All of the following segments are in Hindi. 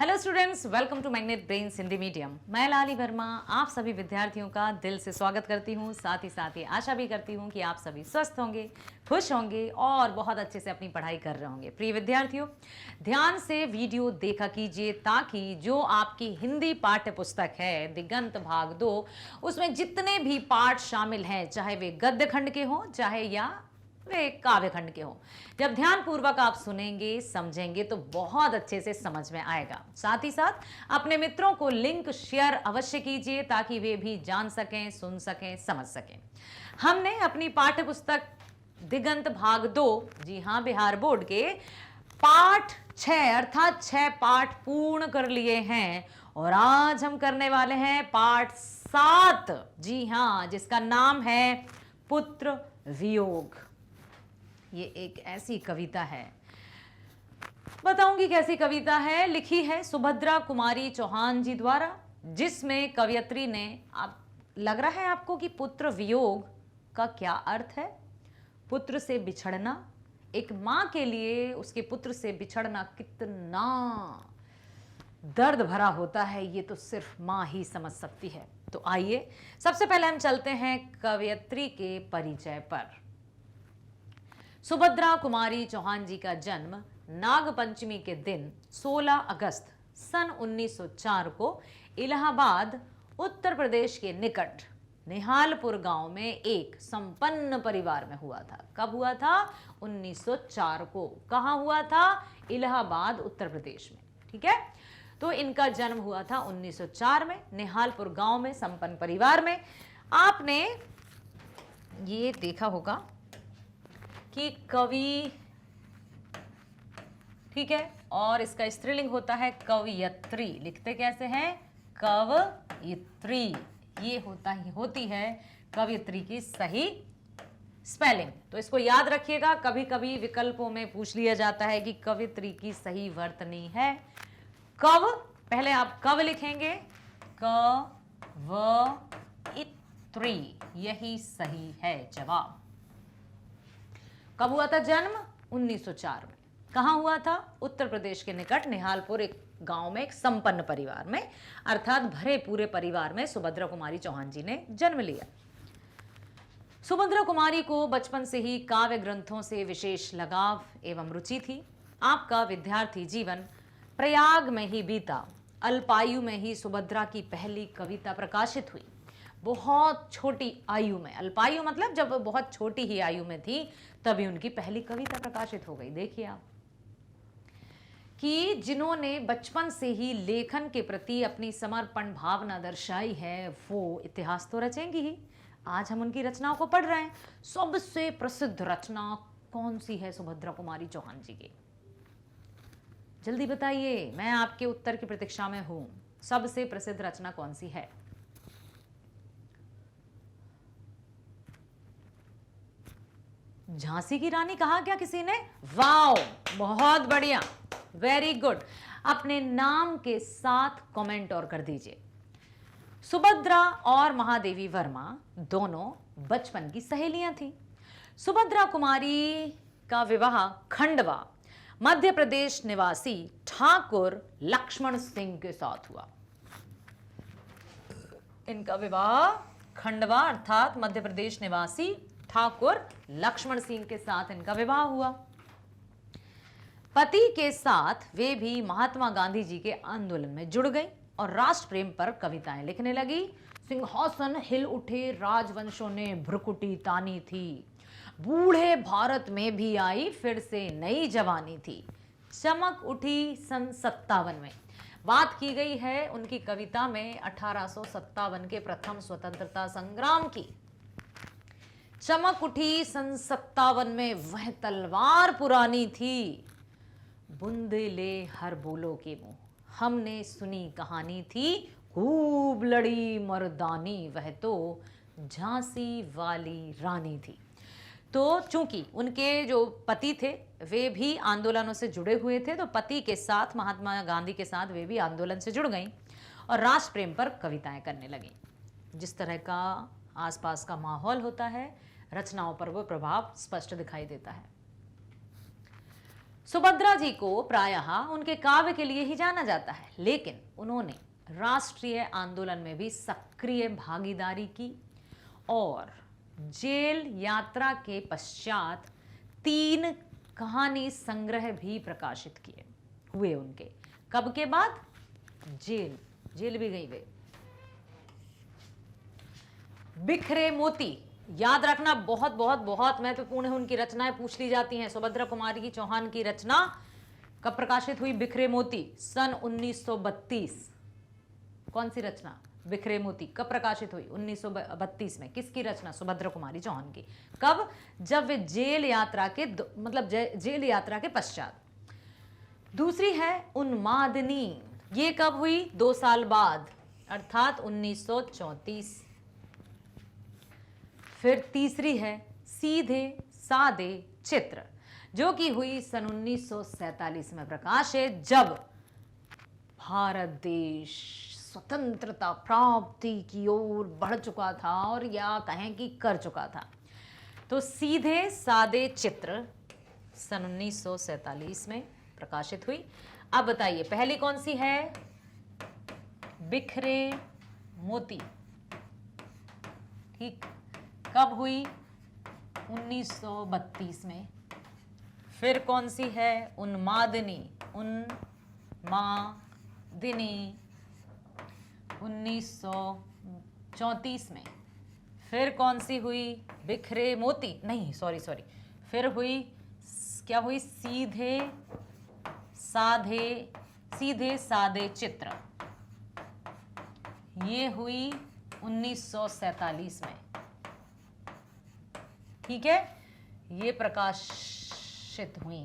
Hello students, welcome to Magnet Brains Hindi medium. मैं लाली वर्मा आप सभी विद्यार्थियों का दिल से स्वागत करती हूँ। साथ ही आशा भी करती हूँ कि आप सभी स्वस्थ होंगे, खुश होंगे और बहुत अच्छे से अपनी पढ़ाई कर रहे होंगे। प्रिय विद्यार्थियों, ध्यान से वीडियो देखा कीजिए ताकि जो आपकी हिंदी पाठ्य पुस्तक है दिगंत भाग 2, उसमें जितने भी पाठ शामिल हैं, चाहे वे गद्य खंड के हों चाहे या वे काव्य खंड के हों, जब ध्यान पूर्वक आप सुनेंगे समझेंगे तो बहुत अच्छे से समझ में आएगा। साथ ही साथ अपने मित्रों को लिंक शेयर अवश्य कीजिए ताकि वे भी जान सकें, सुन सकें, समझ सकें। हमने अपनी पाठ्य पुस्तक दिगंत भाग 2, जी हाँ, बिहार बोर्ड के पाठ 6 अर्थात 6 पाठ पूर्ण कर लिए हैं और आज हम करने वाले हैं पाठ 7, जी हाँ, जिसका नाम है पुत्र वियोग। ये एक ऐसी कविता है, बताऊंगी कैसी कविता है। लिखी है सुभद्रा कुमारी चौहान जी द्वारा, जिसमें कवयित्री ने, आप लग रहा है आपको कि पुत्र वियोग का क्या अर्थ है। पुत्र से बिछड़ना, एक मां के लिए उसके पुत्र से बिछड़ना कितना दर्द भरा होता है, ये तो सिर्फ मां ही समझ सकती है। तो आइए सबसे पहले हम चलते हैं कवयित्री के परिचय पर। सुभद्रा कुमारी चौहान जी का जन्म नाग पंचमी के दिन 16 अगस्त सन 1904 को इलाहाबाद उत्तर प्रदेश के निकट निहालपुर गांव में एक संपन्न परिवार में हुआ था। कब हुआ था? 1904 को। कहां हुआ था? इलाहाबाद उत्तर प्रदेश में। ठीक है, तो इनका जन्म हुआ था 1904 में निहालपुर गांव में संपन्न परिवार में। आपने ये देखा होगा कि कवि, ठीक है, और इसका स्त्रीलिंग होता है कवयित्री। लिखते कैसे हैं? कवयित्री। ये होती है कवयित्री की सही स्पेलिंग। तो इसको याद रखिएगा, कभी कभी विकल्पों में पूछ लिया जाता है कि कवयित्री की सही वर्तनी है कव। पहले आप कव लिखेंगे, कवयित्री, यही सही है जवाब। कब हुआ था जन्म? 1904 में। कहां हुआ था? उत्तर प्रदेश के निकट निहालपुर एक गांव में एक संपन्न परिवार में, अर्थात भरे पूरे परिवार में सुभद्रा कुमारी चौहान जी ने जन्म लिया। सुभद्रा कुमारी को बचपन से ही काव्य ग्रंथों से विशेष लगाव एवं रुचि थी। आपका विद्यार्थी जीवन प्रयाग में ही बीता। अल्पायु में ही सुभद्रा की पहली कविता प्रकाशित हुई। बहुत छोटी आयु में, अल्पायु मतलब जब बहुत छोटी ही आयु में थी तभी उनकी पहली कविता प्रकाशित हो गई। देखिए आप कि जिन्होंने बचपन से ही लेखन के प्रति अपनी समर्पण भावना दर्शाई है वो इतिहास तो रचेंगी ही। आज हम उनकी रचनाओं को पढ़ रहे हैं। सबसे प्रसिद्ध रचना कौन सी है सुभद्रा कुमारी चौहान जी की? जल्दी बताइए, मैं आपके उत्तर की प्रतीक्षा में हूं। सबसे प्रसिद्ध रचना कौन सी है? झांसी की रानी कहा क्या किसी ने? वाओ, बहुत बढ़िया, वेरी गुड। अपने नाम के साथ कमेंट और कर दीजिए। सुभद्रा और महादेवी वर्मा दोनों बचपन की सहेलियां थी। सुभद्रा कुमारी का विवाह खंडवा मध्य प्रदेश निवासी ठाकुर लक्ष्मण सिंह के साथ हुआ। इनका विवाह खंडवा अर्थात मध्य प्रदेश निवासी ठाकुर लक्ष्मण सिंह के साथ इनका विवाह हुआ। पति के साथ वे भी महात्मा गांधी जी के आंदोलन में जुड़ गई और राष्ट्र प्रेम पर कविताएं लिखने लगी। सिंहासन हिल उठे, राजवंशों ने भ्रुकुटी तानी थी, बूढ़े भारत में भी आई फिर से नई जवानी थी, चमक उठी सन 57 में। बात की गई है उनकी कविता में 1857 के प्रथम स्वतंत्रता संग्राम की। चमक उठी सन 57 में, वह तलवार पुरानी थी, बुंदेले हर बोलो के मुंह, हमने सुनी कहानी थी, खूब लड़ी मर्दानी, वह तो झांसी वाली रानी थी। तो चूंकि उनके जो पति थे वे भी आंदोलनों से जुड़े हुए थे, तो पति के साथ महात्मा गांधी के साथ वे भी आंदोलन से जुड़ गईं और राष्ट्र प्रेम पर कविताएं करने लगीं। जिस तरह का आसपास का माहौल होता है, रचनाओं पर वो प्रभाव स्पष्ट दिखाई देता है। सुभद्रा जी को प्रायः उनके काव्य के लिए ही जाना जाता है, लेकिन उन्होंने राष्ट्रीय आंदोलन में भी सक्रिय भागीदारी की और जेल यात्रा के पश्चात 3 कहानी संग्रह भी प्रकाशित किए हुए उनके। कब के बाद? जेल भी गई वे। बिखरे मोती, याद रखना, बहुत बहुत बहुत महत्वपूर्ण है। उनकी रचनाएं पूछ ली जाती हैं। सुभद्रा कुमारी की चौहान की रचना कब प्रकाशित हुई? बिखरे मोती, सन 1932। कौन सी रचना? बिखरे मोती। कब प्रकाशित हुई? 1932 में। किसकी रचना? सुभद्रा कुमारी चौहान की। कब? जब वे जेल यात्रा के जेल यात्रा के पश्चात। दूसरी है उन्मादनी, ये कब हुई? 2 साल बाद, अर्थात 1934। फिर तीसरी है सीधे सादे चित्र, जो कि हुई सन 1947 में प्रकाशित, जब भारत देश स्वतंत्रता प्राप्ति की ओर बढ़ चुका था, और या कहें कि कर चुका था। तो सीधे सादे चित्र सन 1947 में प्रकाशित हुई। अब बताइए पहली कौन सी है? बिखरे मोती। ठीक, कब हुई? 1932 में। फिर कौन सी है? उन्मादिनी। उन्मादिनी 1934 में। फिर कौन सी हुई? बिखरे मोती, नहीं सॉरी, फिर हुई, क्या हुई? सीधे सादे चित्र, ये हुई 1947 में। ठीक है, ये प्रकाशित हुई।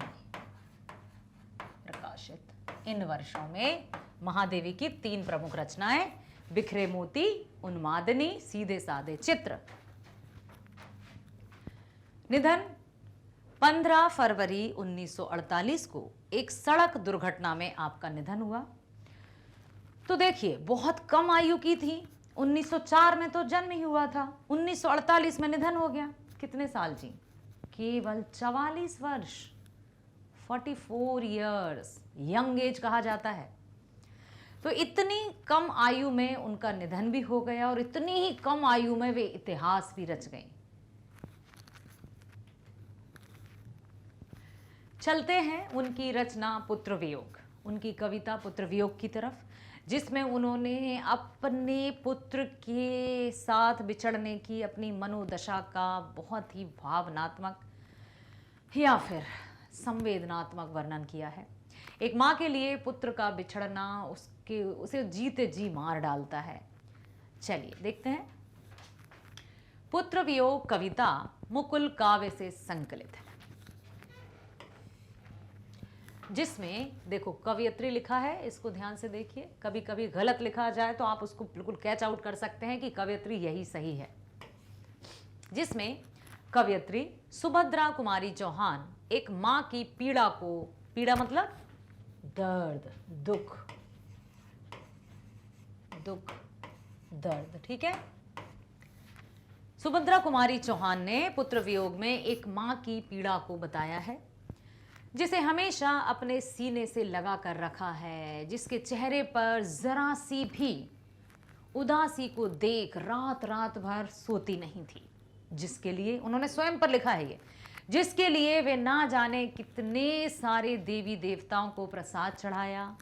इन वर्षों में महादेवी की 3 प्रमुख रचनाएं, बिखरे मोती, उन्मादिनी, सीधे सादे चित्र। निधन 15 फरवरी 1948 को एक सड़क दुर्घटना में आपका निधन हुआ। तो देखिए, बहुत कम आयु की थी। 1904 में तो जन्म ही हुआ था, 1948 में निधन हो गया। कितने साल जी? केवल 44 वर्ष, 44 इयर्स, यंग एज कहा जाता है। तो इतनी कम आयु में उनका निधन भी हो गया, और इतनी ही कम आयु में वे इतिहास भी रच गईं। चलते हैं उनकी रचना पुत्र वियोग, उनकी कविता पुत्र वियोग की तरफ, जिसमें उन्होंने अपने पुत्र के साथ बिछड़ने की अपनी मनोदशा का बहुत ही भावनात्मक या फिर संवेदनात्मक वर्णन किया है। एक माँ के लिए पुत्र का बिछड़ना उसे जीते जी मार डालता है। चलिए देखते हैं। पुत्र वियोग कविता मुकुल काव्य से संकलित है, जिसमें देखो कवियत्री लिखा है, इसको ध्यान से देखिए। कभी कभी गलत लिखा जाए तो आप उसको बिल्कुल कैच आउट कर सकते हैं कि कवियत्री यही सही है। जिसमें कवियत्री सुभद्रा कुमारी चौहान एक माँ की पीड़ा को, पीड़ा मतलब दर्द, दुख, दर्द, ठीक है। सुभद्रा कुमारी चौहान ने पुत्र वियोग में एक माँ की पीड़ा को बताया है, जिसे हमेशा अपने सीने से लगा कर रखा है, जिसके चेहरे पर जरा सी भी उदासी को देख रात रात भर सोती नहीं थी, जिसके लिए उन्होंने स्वयं पर लिखा है ये, जिसके लिए वे ना जाने कितने सारे देवी देवताओं को प्रसाद चढ़ाया,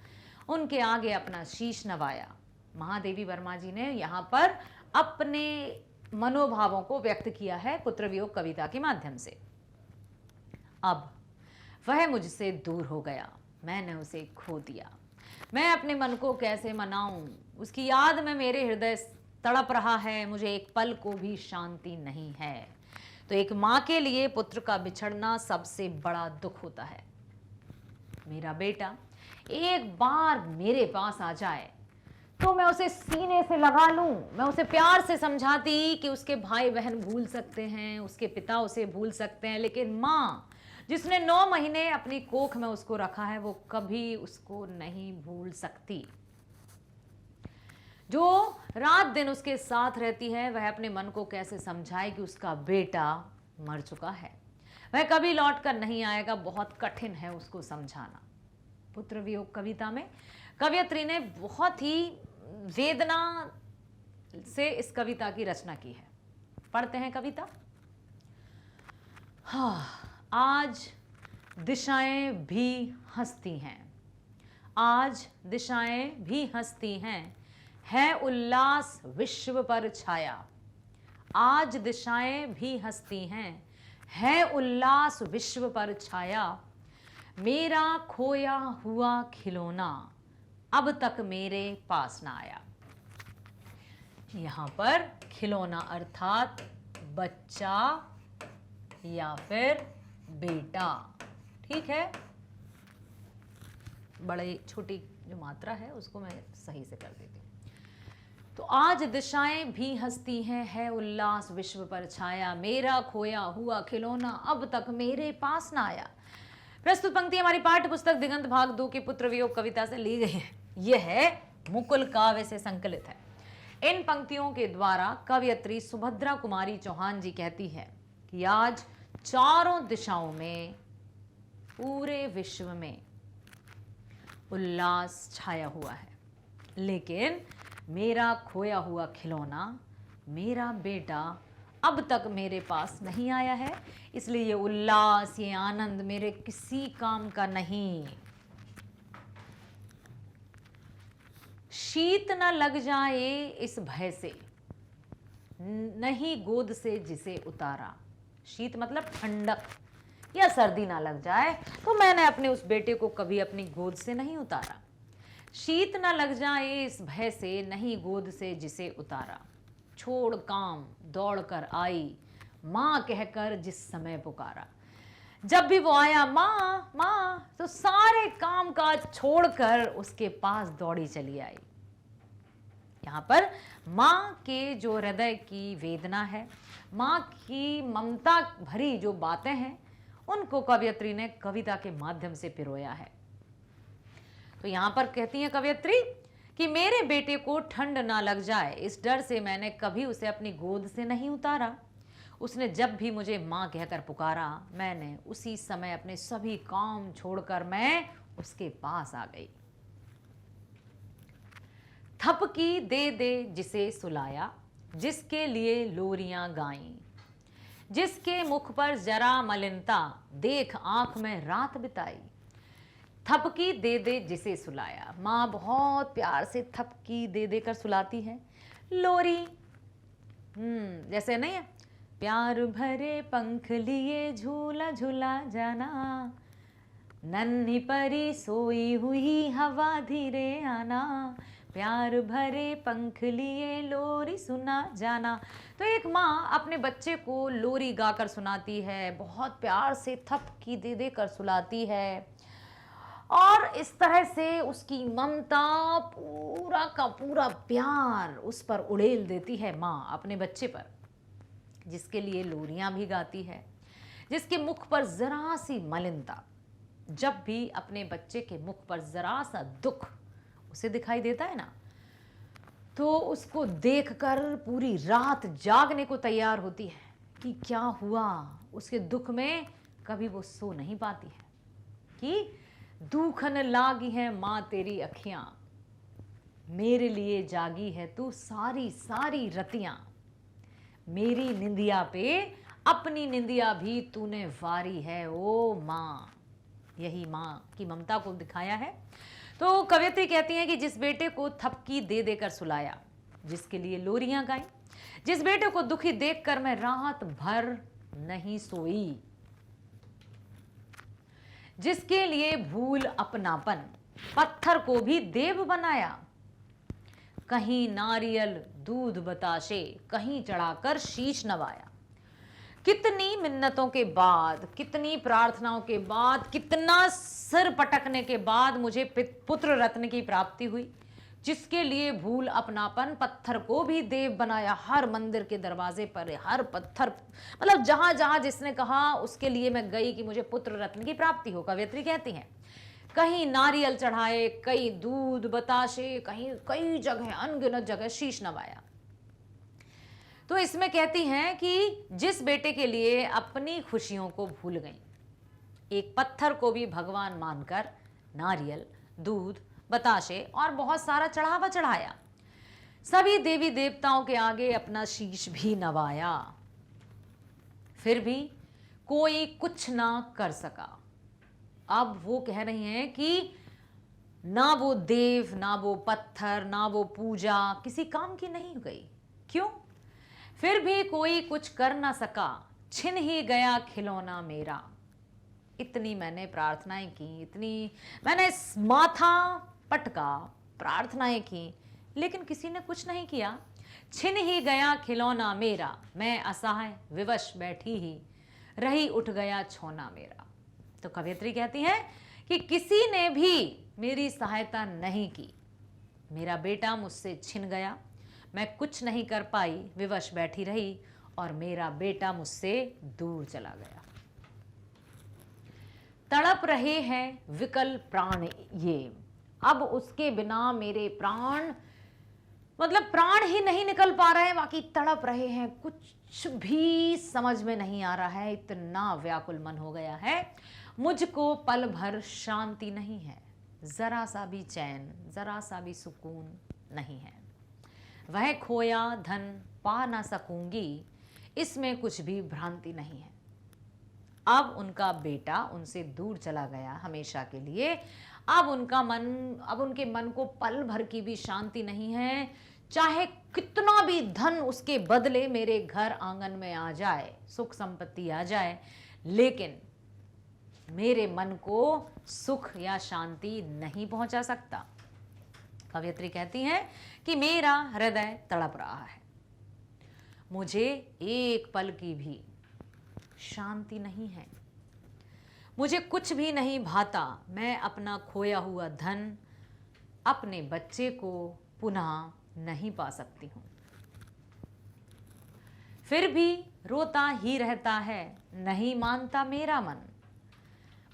उनके आगे अपना शीश नवाया। महादेवी वर्मा जी ने यहाँ पर अपने मनोभावों को व्यक्त किया है पुत्र वियोग कविता के माध्यम से। अब वह मुझसे दूर हो गया, मैंने उसे खो दिया, मैं अपने मन को कैसे मनाऊं, उसकी याद में मेरे हृदय तड़प रहा है, मुझे एक पल को भी शांति नहीं है। तो एक माँ के लिए पुत्र का बिछड़ना सबसे बड़ा दुख होता है। मेरा बेटा एक बार मेरे पास आ जाए तो मैं उसे सीने से लगा लूं, मैं उसे प्यार से समझाती कि उसके भाई बहन भूल सकते हैं, उसके पिता उसे भूल सकते हैं, लेकिन माँ जिसने 9 महीने अपनी कोख में उसको रखा है, वो कभी उसको नहीं भूल सकती। जो रात दिन उसके साथ रहती है, वह अपने मन को कैसे समझाए कि उसका बेटा मर चुका है। वह कभी लौट कर नहीं आएगा, बहुत कठिन है उसको समझाना। पुत्र वियोग कविता में कवयित्री ने बहुत ही वेदना से इस कविता की रचना की है। पढ़ते हैं कविता। हाँ, आज दिशाएं भी हंसती हैं, आज दिशाएं भी हंसती हैं, है उल्लास विश्व पर छाया। आज दिशाएं भी हंसती हैं, है उल्लास विश्व पर छाया। मेरा खोया हुआ खिलौना अब तक मेरे पास ना आया। यहाँ पर खिलौना अर्थात बच्चा या फिर बेटा, ठीक है। बड़े छोटी जो मात्रा है उसको मैं सही से कर देती हूँ। तो आज दिशाएं भी हंसती हैं, है उल्लास विश्व पर छाया। मेरा खोया हुआ खिलौना अब तक मेरे पास ना आया। प्रस्तुत पंक्ति हमारी पाठ्य पुस्तक दिगंत भाग 2 की पुत्र वियोग कविता से ली गई है। यह है मुकुल काव्य से संकलित है। इन पंक्तियों के द्वारा कवयित्री सुभद्रा कुमारी चौहान जी कहती है कि आज चारों दिशाओं में, पूरे विश्व में उल्लास छाया हुआ है, लेकिन मेरा खोया हुआ खिलौना, मेरा बेटा अब तक मेरे पास नहीं आया है। इसलिए ये उल्लास, ये आनंद मेरे किसी काम का नहीं। शीत न लग जाए इस भय से, नहीं गोद से जिसे उतारा। शीत मतलब ठंडक या सर्दी ना लग जाए, तो मैंने अपने उस बेटे को कभी अपनी गोद से नहीं उतारा। शीत न लग जाए इस भय से, नहीं गोद से जिसे उतारा। छोड़ काम दौड़ कर आई, माँ कहकर जिस समय पुकारा। जब भी वो आया माँ माँ, तो सारे काम काज छोड़कर उसके पास दौड़ी चली आई। यहाँ पर माँ के जो हृदय की वेदना है, माँ की ममता भरी जो बातें हैं, उनको कवयित्री ने कविता के माध्यम से पिरोया है। तो यहाँ पर कहती हैं कवयित्री कि मेरे बेटे को ठंड ना लग जाए, इस डर से मैंने कभी उसे अपनी गोद से नहीं उतारा। उसने जब भी मुझे माँ कहकर पुकारा, मैंने उसी समय अपने सभी काम छोड़कर मैं उसके पास आ गई। थपकी दे दे जिसे सुलाया, जिसके लिए लोरियां गाईं, जिसके मुख पर जरा मलिनता, देख आंख में रात बिताई। थपकी दे दे जिसे सुलाया, माँ बहुत प्यार से थपकी दे देकर सुलाती है। लोरी जैसे नहीं है, प्यार भरे पंख लिए झूला झूला जाना, नन्ही परी सोई हुई हवा धीरे आना, प्यार भरे पंख लिए लोरी सुना जाना। तो एक माँ अपने बच्चे को लोरी गाकर सुनाती है, बहुत प्यार से थपकी दे देकर सुलाती है, और इस तरह से उसकी ममता, पूरा का पूरा प्यार उस पर उड़ेल देती है माँ अपने बच्चे पर, जिसके लिए लोरियां भी गाती है, जिसके मुख पर जरा सी मलिनता, जब भी अपने बच्चे के मुख पर जरा सा दुख उसे दिखाई देता है ना, तो उसको देखकर पूरी रात जागने को तैयार होती है कि क्या हुआ। उसके दुख में कभी वो सो नहीं पाती है कि दुखन लागी है माँ तेरी अखियां, मेरे लिए जागी है तू सारी सारी रतियां, मेरी निंदिया पे अपनी निंदिया भी तूने वारी है ओ माँ। यही माँ की ममता को दिखाया है। तो कवयित्री कहती हैं कि जिस बेटे को थपकी दे देकर सुलाया, जिसके लिए लोरियां गाई, जिस बेटे को दुखी देखकर मैं रात भर नहीं सोई, जिसके लिए भूल अपनापन पत्थर को भी देव बनाया, कहीं नारियल दूध बताशे, कहीं चढ़ाकर शीश नवाया। कितनी मिन्नतों के बाद, कितनी प्रार्थनाओं के बाद, कितना सिर पटकने के बाद मुझे पुत्र रत्न की प्राप्ति हुई, जिसके लिए भूल अपनापन पत्थर को भी देव बनाया। हर मंदिर के दरवाजे पर हर पत्थर, मतलब जहां जहां जिसने कहा उसके लिए मैं गई कि मुझे पुत्र रत्न की प्राप्ति हो। कवयित्री कहती हैं कहीं नारियल चढ़ाए, कहीं दूध बताशे, कहीं कई जगह अनगिनत जगह शीश नवाया। तो इसमें कहती हैं कि जिस बेटे के लिए अपनी खुशियों को भूल गई, एक पत्थर को भी भगवान मानकर नारियल, दूध, बताशे और बहुत सारा चढ़ावा चढ़ाया, सभी देवी देवताओं के आगे अपना शीश भी नवाया, फिर भी कोई कुछ ना कर सका। अब वो कह रही हैं कि ना वो देव, ना वो पत्थर, ना वो पूजा किसी काम की नहीं गई। क्यों? फिर भी कोई कुछ कर ना सका, छिन ही गया खिलौना मेरा। इतनी मैंने प्रार्थनाएं की, इतनी मैंने माथा पटका, प्रार्थनाएं की, लेकिन किसी ने कुछ नहीं किया। छिन ही गया खिलौना मेरा, मैं असहाय विवश बैठी ही रही, उठ गया छोना मेरा। तो कवयित्री कहती है कि किसी ने भी मेरी सहायता नहीं की, मेरा बेटा मुझसे छिन गया, मैं कुछ नहीं कर पाई, विवश बैठी रही और मेरा बेटा मुझसे दूर चला गया। तड़प रहे हैं विकल प्राण ये, अब उसके बिना मेरे प्राण, मतलब प्राण ही नहीं निकल पा रहे हैं, बाकी तड़प रहे हैं, कुछ भी समझ में नहीं आ रहा है, इतना व्याकुल मन हो गया है, मुझको पल भर शांति नहीं है, जरा सा भी चैन, जरा सा भी सुकून नहीं है। वह खोया धन पा ना सकूंगी, इसमें कुछ भी भ्रांति नहीं है। अब उनका बेटा उनसे दूर चला गया हमेशा के लिए, अब उनके मन को पल भर की भी शांति नहीं है, चाहे कितना भी धन उसके बदले मेरे घर आंगन में आ जाए, सुख संपत्ति आ जाए, लेकिन मेरे मन को सुख या शांति नहीं पहुंचा सकता। कवयित्री कहती हैं कि मेरा हृदय तड़प रहा है, मुझे एक पल की भी शांति नहीं है, मुझे कुछ भी नहीं भाता, मैं अपना खोया हुआ धन, अपने बच्चे को पुनः नहीं पा सकती हूं। फिर भी रोता ही रहता है, नहीं मानता मेरा मन,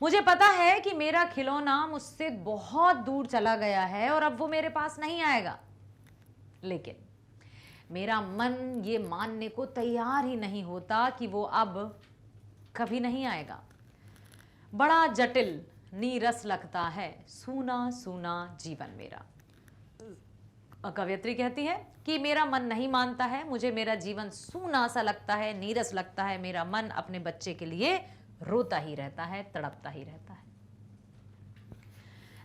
मुझे पता है कि मेरा खिलौना मुझसे बहुत दूर चला गया है और अब वो मेरे पास नहीं आएगा, लेकिन मेरा मन ये मानने को तैयार ही नहीं होता कि वो अब कभी नहीं आएगा। बड़ा जटिल नीरस लगता है, सूना सूना जीवन मेरा। कवयित्री कहती है कि मेरा मन नहीं मानता है, मुझे मेरा जीवन सूना सा लगता है, नीरस लगता है, मेरा मन अपने बच्चे के लिए रोता ही रहता है, तड़पता ही रहता है।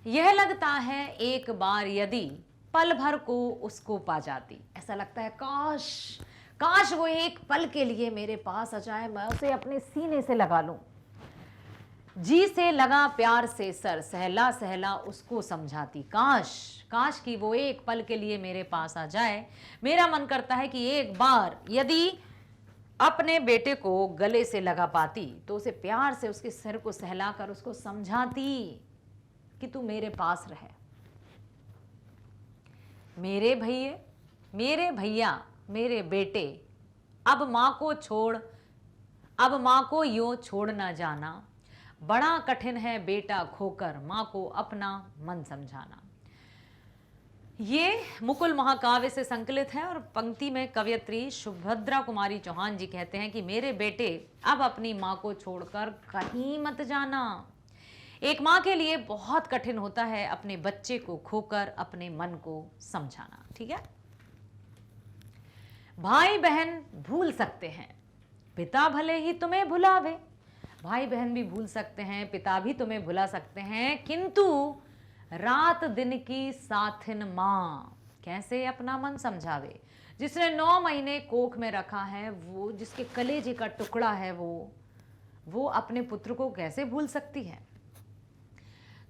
यह लगता है एक बार यदि पल भर को उसको पा जाती, ऐसा लगता है काश काश वो एक पल के लिए मेरे पास आ जाए, मैं उसे अपने सीने से लगा लूं, जी से लगा प्यार से सर, सहला सहला उसको समझाती, काश काश कि वो एक पल के लिए मेरे पास आ जाए। मेरा मन करता है कि एक बार यदि अपने बेटे को गले से लगा पाती तो उसे प्यार से उसके सिर को सहलाकर उसको समझाती कि तू मेरे पास रहे। मेरे भैया मेरे बेटे, अब माँ को छोड़, अब माँ को यूं छोड़ ना जाना, बड़ा कठिन है बेटा खोकर माँ को अपना मन समझाना। ये मुकुल महाकाव्य से संकलित है और पंक्ति में कवयित्री सुभद्रा कुमारी चौहान जी कहते हैं कि मेरे बेटे अब अपनी माँ को छोड़कर कहीं मत जाना। एक माँ के लिए बहुत कठिन होता है अपने बच्चे को खोकर अपने मन को समझाना। ठीक है, भाई बहन भूल सकते हैं, पिता भले ही तुम्हें भुलावे। भाई बहन भी भूल सकते हैं, पिता भी तुम्हें भुला सकते हैं, किंतु रात दिन की साथिन माँ कैसे अपना मन समझावे। जिसने 9 महीने कोख में रखा है, वो जिसके कलेजे का टुकड़ा है, वो अपने पुत्र को कैसे भूल सकती है।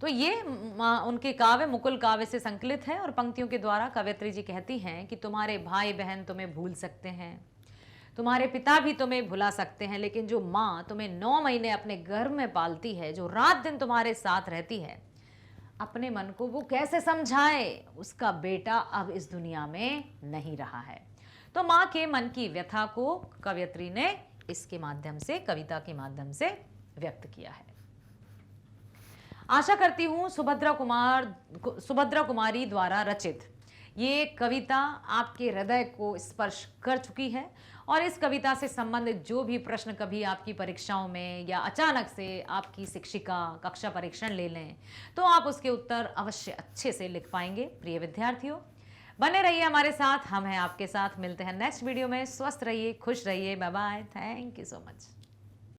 तो ये उनके काव्य मुकुल काव्य से संकलित है और पंक्तियों के द्वारा कवयित्री जी कहती हैं कि तुम्हारे भाई बहन तुम्हें भूल सकते हैं, तुम्हारे पिता भी तुम्हें भुला सकते हैं, लेकिन जो माँ तुम्हें 9 महीने अपने गर्भ में पालती है, जो रात दिन तुम्हारे साथ रहती है, अपने मन को वो कैसे समझाए। उसका बेटा अब इस दुनिया में नहीं रहा है। तो माँ के मन की व्यथा को कवयित्री ने इसके माध्यम से, कविता के माध्यम से व्यक्त किया है। आशा करती हूँ सुभद्रा कुमारी द्वारा रचित ये कविता आपके हृदय को स्पर्श कर चुकी है और इस कविता से संबंधित जो भी प्रश्न कभी आपकी परीक्षाओं में या अचानक से आपकी शिक्षिका कक्षा परीक्षण ले लें तो आप उसके उत्तर अवश्य अच्छे से लिख पाएंगे। प्रिय विद्यार्थियों, बने रहिए हमारे साथ, हम हैं आपके साथ। मिलते हैं नेक्स्ट वीडियो में। स्वस्थ रहिए, खुश रहिए। Bye bye. Thank you so much.